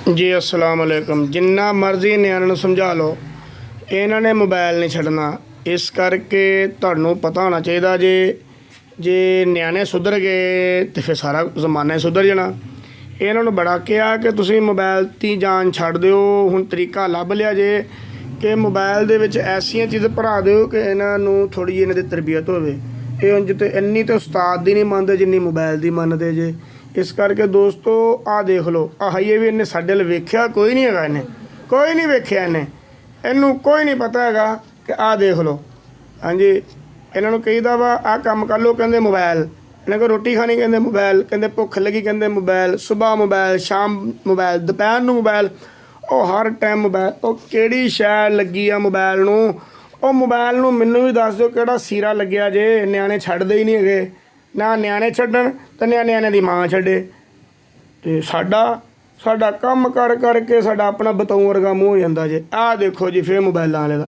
जी अस्सलाम वालेकुम। जिन्ना मर्जी ਨਿਆਣਿਆਂ ਨੂੰ ਸਮਝਾ ਲਓ, ਇਹਨਾਂ ਨੇ ਮੋਬਾਈਲ ਨਹੀਂ ਛੱਡਣਾ। ਇਸ ਕਰਕੇ ਤੁਹਾਨੂੰ ਪਤਾ ਹੋਣਾ ਚਾਹੀਦਾ ਜੇ ਨਿਆਣੇ ਸੁਧਰ ਗਏ ਤੇ ਫਿਰ ਸਾਰਾ ਜ਼ਮਾਨਾ ਹੀ ਸੁਧਰ ਜਾਣਾ। ਇਹਨਾਂ ਨੂੰ ਬੜਾ ਕਿਹਾ ਕਿ ਤੁਸੀਂ ਮੋਬਾਈਲ ਦੀ ਜਾਨ ਛੱਡ ਦਿਓ। ਹੁਣ ਤਰੀਕਾ ਲੱਭ ਲਿਆ ਜੇ ਕਿ ਮੋਬਾਈਲ ਦੇ ਵਿੱਚ ਐਸੀਆਂ ਚੀਜ਼ਾਂ ਭਰਾ ਦਿਓ ਕਿ ਇਹਨਾਂ ਨੂੰ ਥੋੜ੍ਹੀ ਜਿਹੀ ਇਹਨਾਂ ਦੀ ਤਰਬੀਅਤ ਹੋਵੇ। ਇਹ ਉਂਝ ਤੇ ਇੰਨੀ ਤਾਂ ਉਸਤਾਦ ਦੀ ਨਹੀਂ ਮੰਨਦੇ ਜਿੰਨੀ ਮੋਬਾਈਲ ਦੀ ਮੰਨਦੇ ਜੇ। ਇਸ ਕਰਕੇ ਦੋਸਤੋ ਆਹ ਦੇਖ ਲਓ, ਆਹ ਇਹ ਵੀ ਇਹਨੇ ਸਾਡੇ ਵੱਲ ਵੇਖਿਆ ਕੋਈ ਨਹੀਂ ਹੈਗਾ, ਇਹਨੇ ਕੋਈ ਨਹੀਂ ਵੇਖਿਆ, ਇਹਨੂੰ ਕੋਈ ਨਹੀਂ ਪਤਾ ਹੈਗਾ ਕਿ ਆਹ ਦੇਖ ਲਓ। ਹਾਂਜੀ, ਇਹਨਾਂ ਨੂੰ ਕਹੀਦਾ ਵਾ ਆਹ ਕੰਮ ਕਰ ਲਓ, ਕਹਿੰਦੇ ਮੋਬਾਈਲ। ਇਹਨਾਂ ਕੋਲ ਰੋਟੀ ਖਾਣੀ, ਕਹਿੰਦੇ ਮੋਬਾਈਲ। ਕਹਿੰਦੇ ਭੁੱਖ ਲੱਗੀ, ਕਹਿੰਦੇ ਮੋਬਾਈਲ। ਸੁਬਾਹ ਮੋਬਾਈਲ, ਸ਼ਾਮ ਮੋਬਾਈਲ, ਦੁਪਹਿਰ ਨੂੰ ਮੋਬਾਈਲ। ਉਹ ਹਰ ਟਾਈਮ ਮੋਬਾਈਲ। ਉਹ ਕਿਹੜੀ ਸ਼ੈ ਲੱਗੀ ਆ ਮੋਬਾਈਲ ਨੂੰ? ਉਹ ਮੋਬਾਈਲ ਨੂੰ ਮੈਨੂੰ ਵੀ ਦੱਸ ਦਿਓ ਕਿਹੜਾ ਸੀਰਾ ਲੱਗਿਆ ਜੇ। ਨਿਆਣੇ ਛੱਡਦੇ ਹੀ ਨਹੀਂ ਹੈਗੇ, ਨਾ ਨਿਆਣੇ ਛੱਡਣ ਅਤੇ ਨਾ ਨਿਆਣਿਆਂ ਦੀ ਮਾਂ ਛੱਡੇ। ਅਤੇ ਸਾਡਾ ਕੰਮ ਕਰ ਕਰਕੇ ਸਾਡਾ ਆਪਣਾ ਬਤਾਊਂ ਵਰਗਾ ਮੂੰਹ ਹੋ ਜਾਂਦਾ ਜੇ। ਆਹ ਦੇਖੋ ਜੀ ਫਿਰ ਮੋਬਾਈਲਾਂ ਵਾਲੇ ਦਾ।